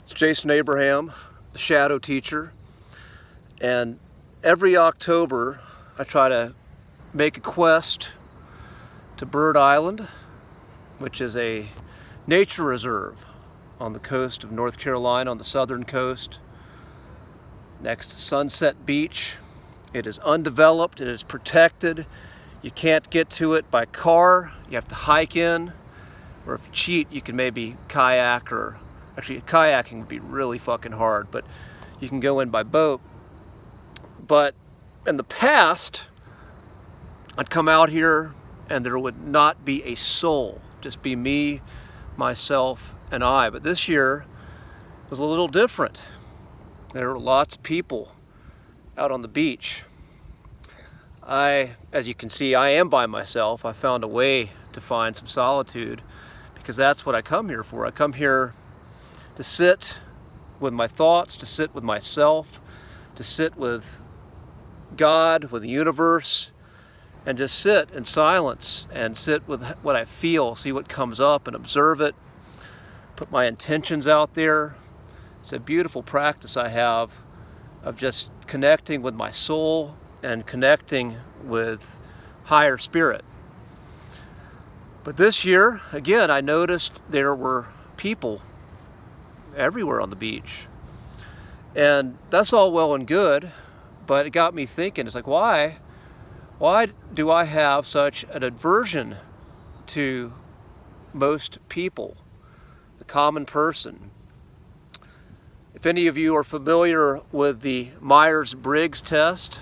It's Jason Abraham, the Shadow Teacher, and every October I try to make a quest to Bird Island, which is a nature reserve on the coast of North Carolina, on the southern coast, next to Sunset Beach. It is undeveloped, it is protected. You can't get to it by car, you have to hike in, or if you cheat, you can maybe kayak, or actually kayaking would be really fucking hard, but you can go in by boat. But in the past, I'd come out here and there would not be a soul, just be me, myself, and I. But this year was a little different. There were lots of people out on the beach. As you can see, I am by myself. I found a way to find some solitude because that's what I come here for. I come here to sit with my thoughts, to sit with myself, to sit with God, with the universe, and just sit in silence and sit with what I feel, see what comes up and observe it, put my intentions out there. It's a beautiful practice I have of just connecting with my soul and connecting with higher spirit. But this year, again, I noticed there were people everywhere on the beach. And that's all well and good, but it got me thinking, it's like, why do I have such an aversion to most people, the common person? If any of you are familiar with the Myers-Briggs test,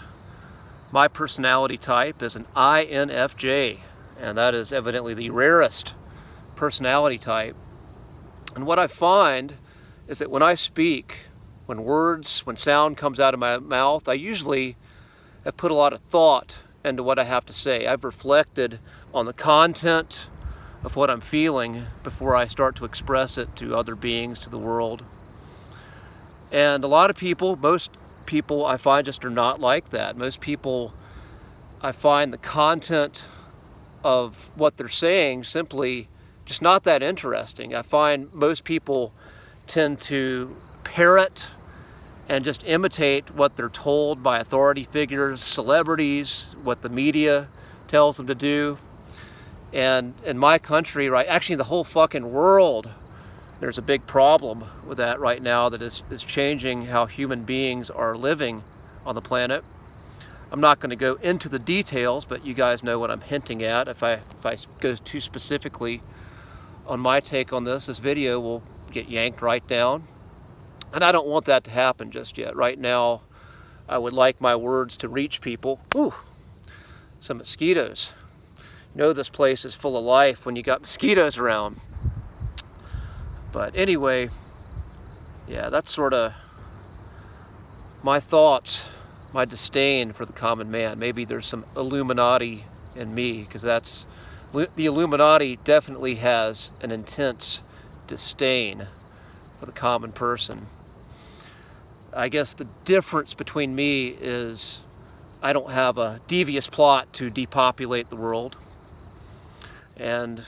my personality type is an INFJ, and that is evidently the rarest personality type. And what I find is that when I speak, when sound comes out of my mouth, I usually have put a lot of thought into what I have to say. I've reflected on the content of what I'm feeling before I start to express it to other beings, to the world. And a lot of people, most people I find just are not like that. Most people, I find the content of what they're saying simply just not that interesting. I find most people tend to parrot and just imitate what they're told by authority figures, celebrities, what the media tells them to do. And in my country, right, actually the whole fucking world, there's a big problem with that right now that is changing how human beings are living on the planet. I'm not going to go into the details, but you guys know what I'm hinting at. If I go too specifically on my take on this video will get yanked right down. And I don't want that to happen just yet. Right now, I would like my words to reach people. Ooh, some mosquitoes. You know this place is full of life when you got mosquitoes around. But anyway, yeah, that's sort of my thoughts, my disdain for the common man. Maybe there's some Illuminati in me, because the Illuminati definitely has an intense disdain for the common person. I guess the difference between me is I don't have a devious plot to depopulate the world. And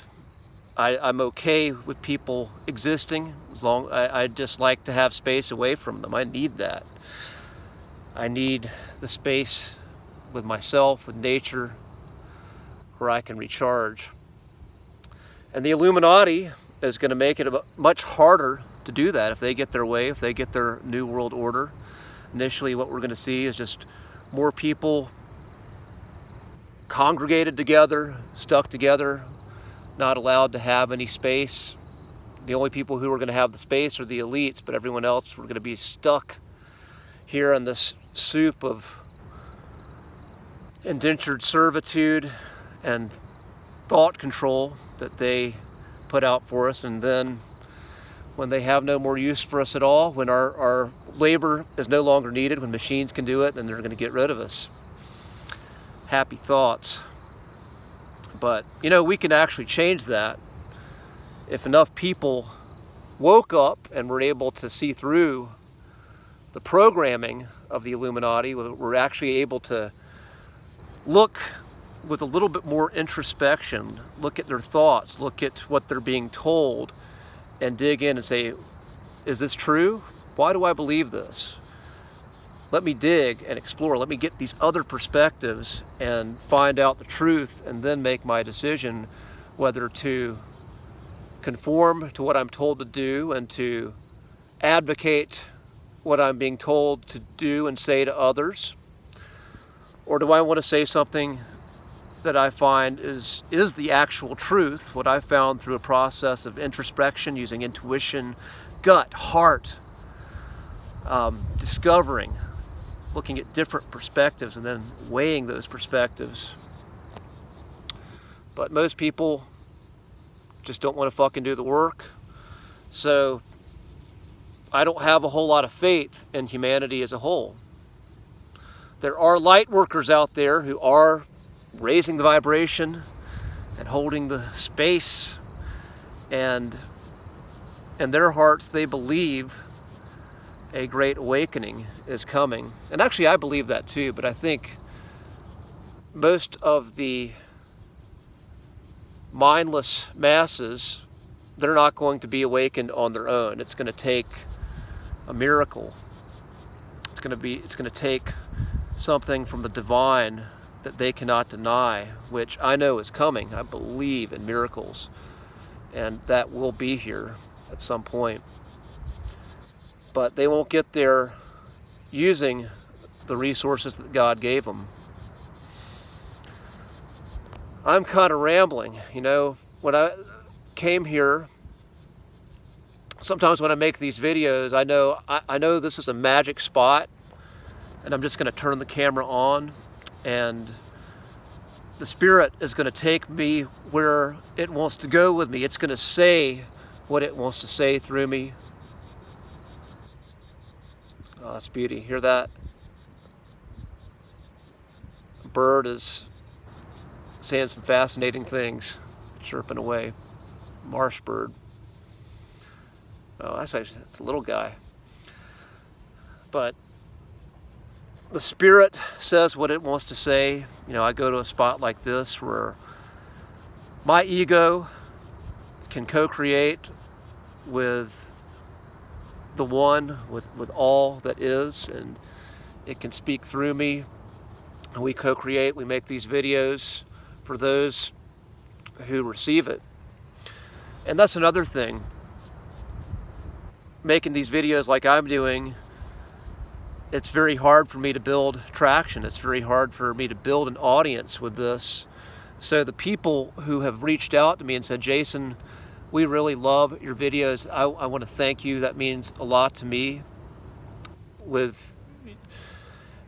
I'm okay with people existing as long I just like to have space away from them. I need that. I need the space with myself, with nature, where I can recharge. And the Illuminati is going to make it much harder to do that if they get their way, if they get their new world order. Initially, what we're going to see is just more people congregated together, stuck together, not allowed to have any space. The only people who are going to have the space are the elites, but everyone else, we're going to be stuck here in this soup of indentured servitude and thought control that they put out for us. And then when they have no more use for us at all, when our labor is no longer needed, when machines can do it, then they're going to get rid of us. Happy thoughts. But, you know, we can actually change that if enough people woke up and were able to see through the programming of the Illuminati. We're actually able to look with a little bit more introspection, look at their thoughts, look at what they're being told, and dig in and say, Is this true? Why do I believe this? Let me dig and explore. Let me get these other perspectives and find out the truth, and then make my decision whether to conform to what I'm told to do and to advocate what I'm being told to do and say to others, or do I want to say something that I find is the actual truth, what I've found through a process of introspection, using intuition, gut, heart, discovering, looking at different perspectives and then weighing those perspectives. But most people just don't want to fucking do the work. So I don't have a whole lot of faith in humanity as a whole. There are light workers out there who are raising the vibration and holding the space, and in their hearts they believe a great awakening is coming. And actually I believe that too, but I think most of the mindless masses, they're not going to be awakened on their own. It's going to take a miracle. It's going to take something from the divine that they cannot deny, which I know is coming. I believe in miracles, and that will be here at some point. But they won't get there using the resources that God gave them. I'm kind of rambling, you know. When I came here, sometimes when I make these videos, I know this is a magic spot, and I'm just going to turn the camera on, and the Spirit is going to take me where it wants to go with me. It's going to say what it wants to say through me. Oh, that's beauty. Hear that? A bird is saying some fascinating things, chirping away. Marsh bird. Oh, it's a little guy. But the Spirit says what it wants to say. You know, I go to a spot like this where my ego can co-create with the one, with all that is, and it can speak through me. And we co-create, we make these videos for those who receive it. And that's another thing. Making these videos like I'm doing, it's very hard for me to build traction. It's very hard for me to build an audience with this. So the people who have reached out to me and said, Jason, we really love your videos. I want to thank you. That means a lot to me. With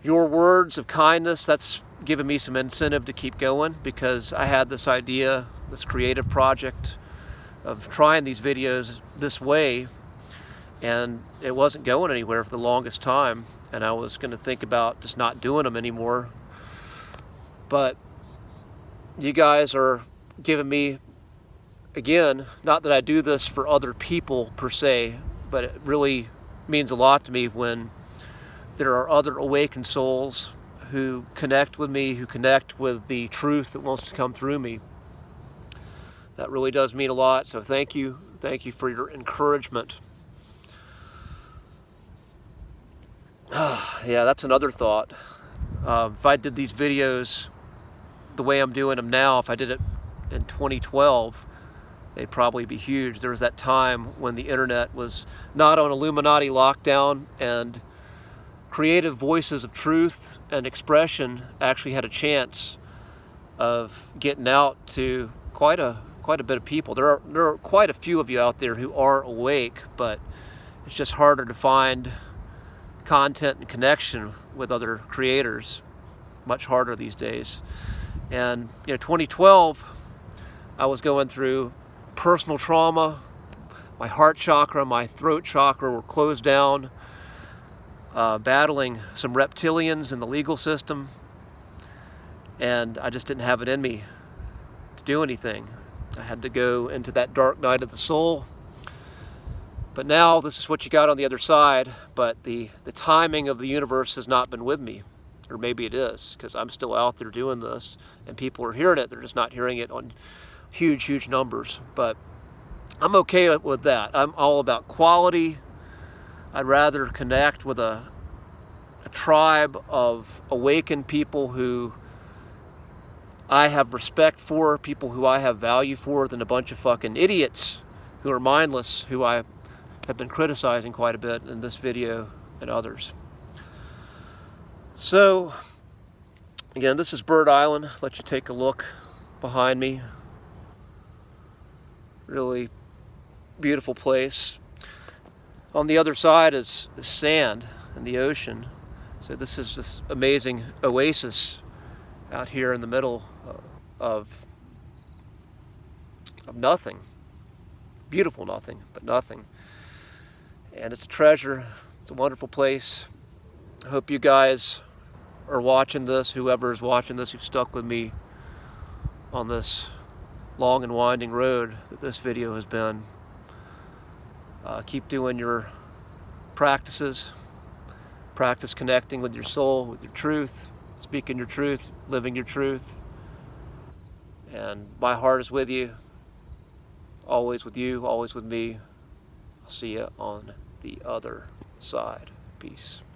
your words of kindness, that's given me some incentive to keep going, because I had this idea, this creative project of trying these videos this way, and it wasn't going anywhere for the longest time, and I was going to think about just not doing them anymore. But you guys are giving me, again, not that I do this for other people per se, but it really means a lot to me when there are other awakened souls who connect with me, who connect with the truth that wants to come through me. That really does mean a lot, so thank you. Thank you for your encouragement. Yeah, that's another thought. If I did these videos the way I'm doing them now, if I did it in 2012, they'd probably be huge. There was that time when the internet was not on Illuminati lockdown, and creative voices of truth and expression actually had a chance of getting out to quite a bit of people. There are quite a few of you out there who are awake, but it's just harder to find content and connection with other creators. Much harder these days. And 2012, I was going through personal trauma. My heart chakra, my throat chakra were closed down, battling some reptilians in the legal system, and I just didn't have it in me to do anything. I had to go into that dark night of the soul. But now this is what you got on the other side, but the timing of the universe has not been with me. Or maybe it is, because I'm still out there doing this, and people are hearing it. They're just not hearing it on huge numbers. But I'm okay with that. I'm all about quality I'd rather connect with a tribe of awakened people who I have respect for, people who I have value for, than a bunch of fucking idiots who are mindless, who I have been criticizing quite a bit in this video and others. So, again, this is Bird Island. Let you take a look behind me. Really beautiful place. On the other side is sand and the ocean. So this is this amazing oasis out here in the middle of nothing. Beautiful nothing, but nothing. And it's a treasure. It's a wonderful place. I hope you guys are watching this, whoever is watching this, who've stuck with me on this long and winding road that this video has been. Keep doing your practices. Practice connecting with your soul, with your truth, speaking your truth, living your truth. And my heart is with you, always with me. I'll see you on the other side. Peace.